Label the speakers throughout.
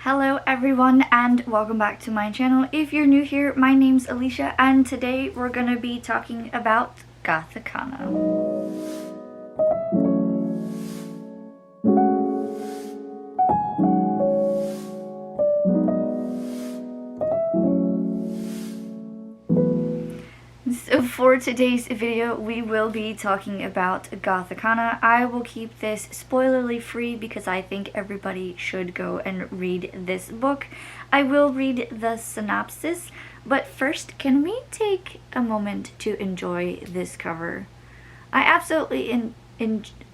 Speaker 1: Hello everyone and welcome back to my channel. If you're new here, my name's Alicia and today we're going to be talking about Gothikana. So for today's video, we will be talking about Gothikana. I will keep this spoilerly free because I think everybody should go and read this book. I will read the synopsis, but first, can we take a moment to enjoy this cover? I absolutely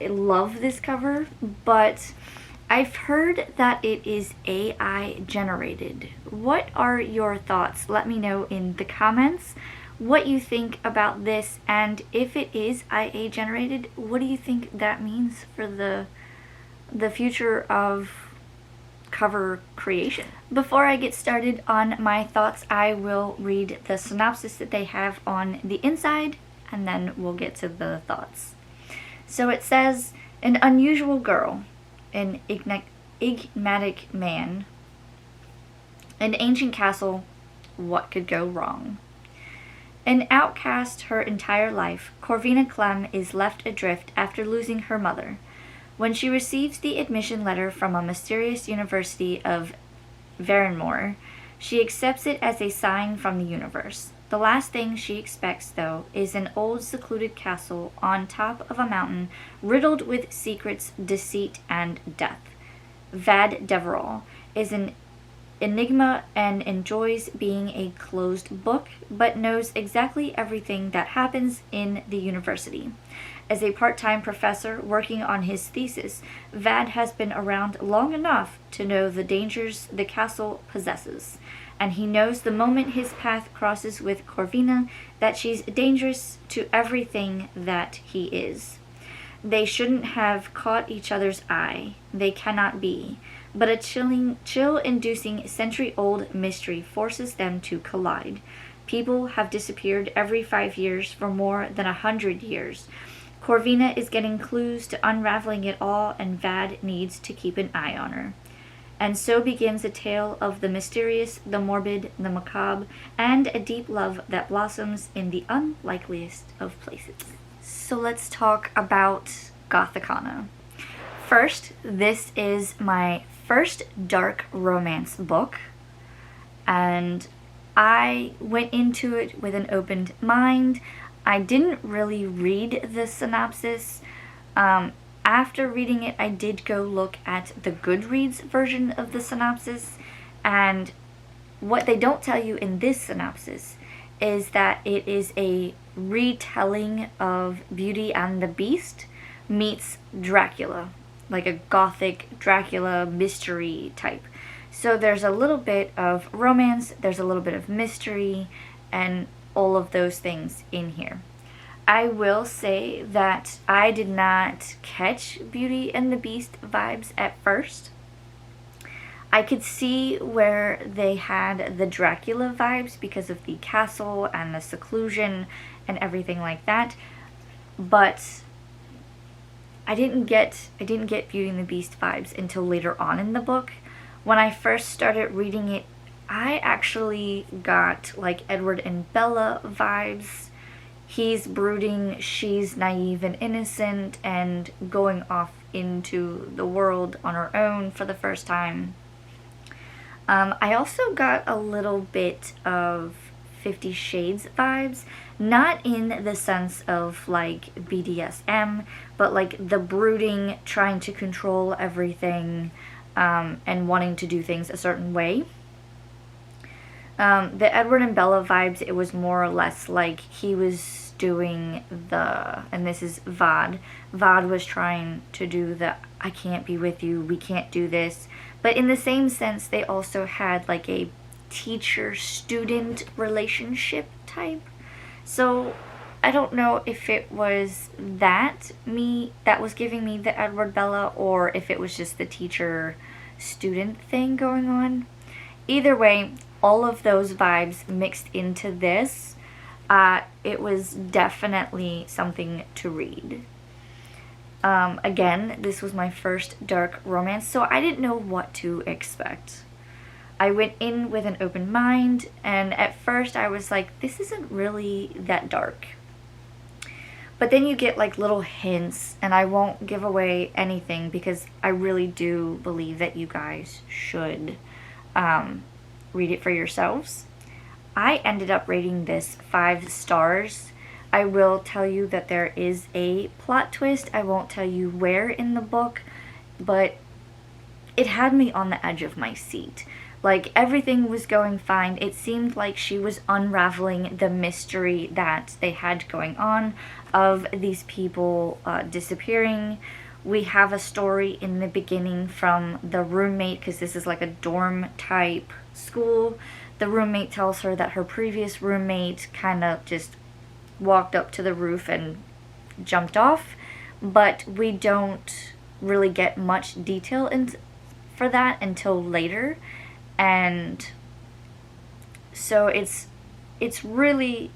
Speaker 1: love this cover, but I've heard that it is AI generated. What are your thoughts? Let me know in the comments what you think about this, and if it is IA generated, what do you think that means for the future of cover creation? Before I get started on my thoughts, I will read the synopsis that they have on the inside, and then we'll get to the thoughts. So it says, an unusual girl, an enigmatic man, an ancient castle, what could go wrong? An outcast her entire life, Corvina Clem is left adrift after losing her mother. When she receives the admission letter from a mysterious University of Varenmore, she accepts it as a sign from the universe. The last thing she expects, though, is an old secluded castle on top of a mountain riddled with secrets, deceit, and death. Vad Deverall is an enigma and enjoys being a closed book, but knows exactly everything that happens in the university. As a part-time professor working on his thesis, Vad has been around long enough to know the dangers the castle possesses, and he knows the moment his path crosses with Corvina that she's dangerous to everything that he is. They shouldn't have caught each other's eye. They cannot be. But a chill-inducing century-old mystery forces them to collide. People have disappeared every 5 years for more than 100 years. Corvina is getting clues to unraveling it all, and Vad needs to keep an eye on her. And so begins a tale of the mysterious, the morbid, the macabre, and a deep love that blossoms in the unlikeliest of places. So let's talk about Gothikana. First, this is my first dark romance book, and I went into it with an open mind. I didn't really read the synopsis. After reading it, I did go look at the Goodreads version of the synopsis, and what they don't tell you in this synopsis is that it is a retelling of Beauty and the Beast meets Dracula, like a gothic Dracula mystery type. So there's a little bit of romance, there's a little bit of mystery, and all of those things in here. I will say that I did not catch Beauty and the Beast vibes at first. I could see where they had the Dracula vibes because of the castle and the seclusion and everything like that, but I didn't get Beauty and the Beast vibes until later on in the book. When I first started reading it, I actually got like Edward and Bella vibes. He's brooding, she's naive and innocent and going off into the world on her own for the first time. I also got a little bit of 50 Shades vibes, not in the sense of like BDSM, but like the brooding, trying to control everything, and wanting to do things a certain way. The Edward and Bella vibes, it was more or less like he was doing and this is Vad was trying to do the I can't be with you, we can't do this, but in the same sense they also had like a teacher-student relationship type. So I don't know if it was that was giving me the Edward Bella, or if it was just the teacher-student thing going on. Either way, all of those vibes mixed into this. It was definitely something to read. Again, this was my first dark romance, so I didn't know what to expect. I went in with an open mind, and at first I was like, this isn't really that dark. But then you get like little hints, and I won't give away anything because I really do believe that you guys should read it for yourselves. I ended up rating this 5 stars. I will tell you that there is a plot twist. I won't tell you where in the book, but it had me on the edge of my seat. Like, everything was going fine. It seemed like she was unraveling the mystery that they had going on of these people disappearing. We have a story in the beginning from the roommate, because this is like a dorm type school. The roommate tells her that her previous roommate kind of just walked up to the roof and jumped off, but we don't really get much detail for that until later. And so it's really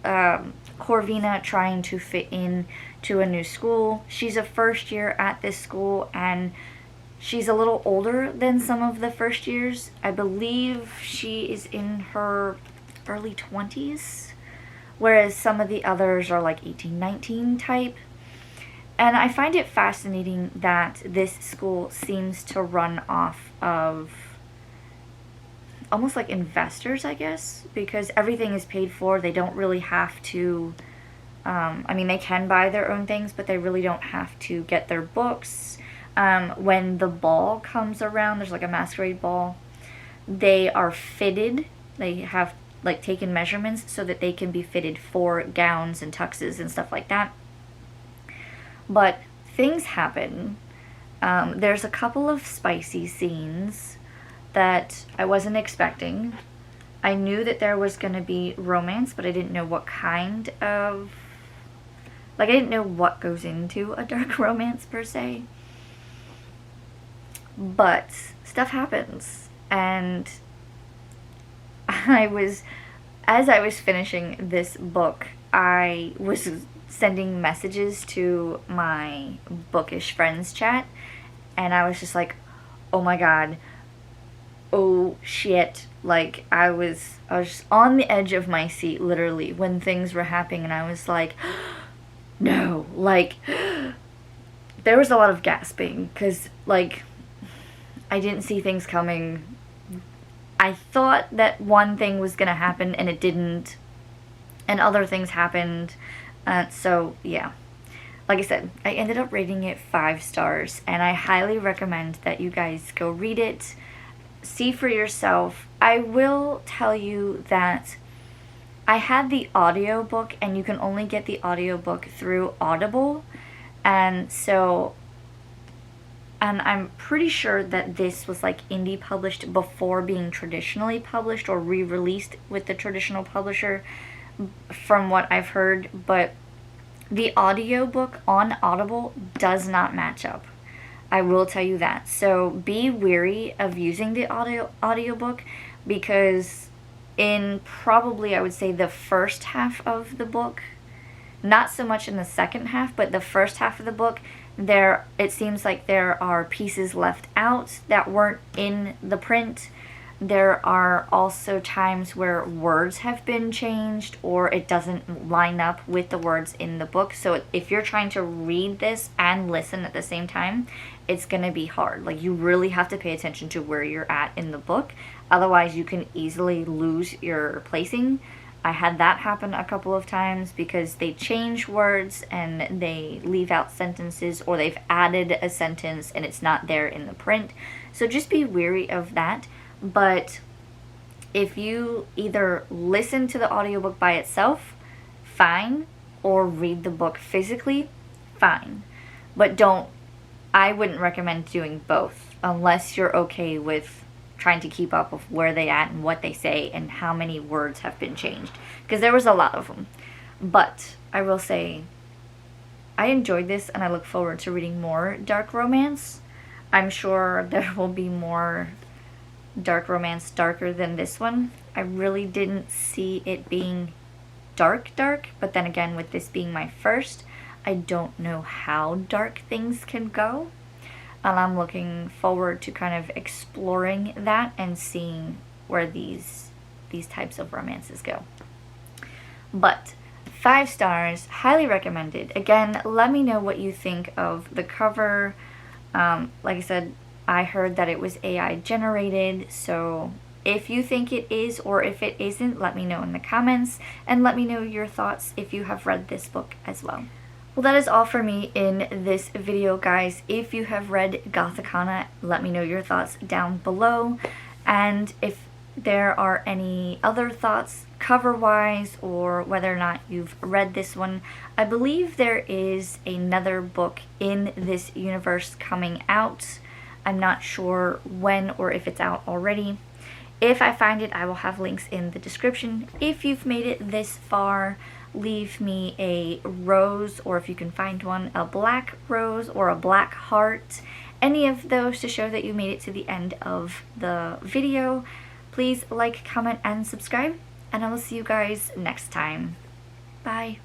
Speaker 1: Corvina trying to fit in to a new school. She's a first year at this school, and she's a little older than some of the first years. I believe she is in her early 20s, whereas some of the others are like 18, 19 type. And I find it fascinating that this school seems to run off of almost like investors, I guess, because everything is paid for. They don't really have to, I mean, they can buy their own things, but they really don't have to get their books. When the ball comes around, there's like a masquerade ball, they are fitted. They have like taken measurements so that they can be fitted for gowns and tuxes and stuff like that. But things happen. There's a couple of spicy scenes that I wasn't expecting. I knew that there was going to be romance, but I didn't know what kind of, like, I didn't know what goes into a dark romance per se. But stuff happens, and as I was finishing this book, I was sending messages to my bookish friends chat, and I was just like, oh my god, oh shit. Like, I was just on the edge of my seat literally when things were happening, and I was like, no, like, there was a lot of gasping because, like, I didn't see things coming. I thought that one thing was gonna happen and it didn't, and other things happened. So yeah, like I said, I ended up rating it 5 stars, and I highly recommend that you guys go read it, see for yourself. I will tell you that I had the audiobook, and you can only get the audiobook through Audible, and I'm pretty sure that this was like indie published before being traditionally published or re-released with the traditional publisher, from what I've heard. But the audiobook on Audible does not match up. I will tell you that. So be wary of using the audiobook, because in probably, I would say, the first half of the book, not so much in the second half, but the first half of the book, it seems like there are pieces left out that weren't in the print. There are also times where words have been changed, or it doesn't line up with the words in the book. So if you're trying to read this and listen at the same time, it's going to be hard. Like, you really have to pay attention to where you're at in the book. Otherwise, you can easily lose your placing. I had that happen a couple of times because they change words and they leave out sentences, or they've added a sentence and it's not there in the print. So just be wary of that. But if you either listen to the audiobook by itself, fine, or read the book physically, fine. But I wouldn't recommend doing both unless you're okay with trying to keep up with where they at and what they say and how many words have been changed, because there was a lot of them. But I will say, I enjoyed this, and I look forward to reading more dark romance. I'm sure there will be more dark romance darker than this one. I really didn't see it being dark, but then again, with this being my first, I don't know how dark things can go. and I'm looking forward to kind of exploring that and seeing where these types of romances go. But 5 stars, highly recommended. Again, let me know what you think of the cover. Like I said, I heard that it was AI generated, so if you think it is or if it isn't, let me know in the comments, and let me know your thoughts if you have read this book as well. Well, that is all for me in this video, guys. If you have read Gothikana, let me know your thoughts down below, and if there are any other thoughts cover-wise or whether or not you've read this one. I believe there is another book in this universe coming out. I'm not sure when or if it's out already. If I find it, I will have links in the description. If you've made it this far, leave me a rose, or if you can find one, a black rose or a black heart. Any of those to show that you made it to the end of the video. Please like, comment, and subscribe, and I will see you guys next time. Bye.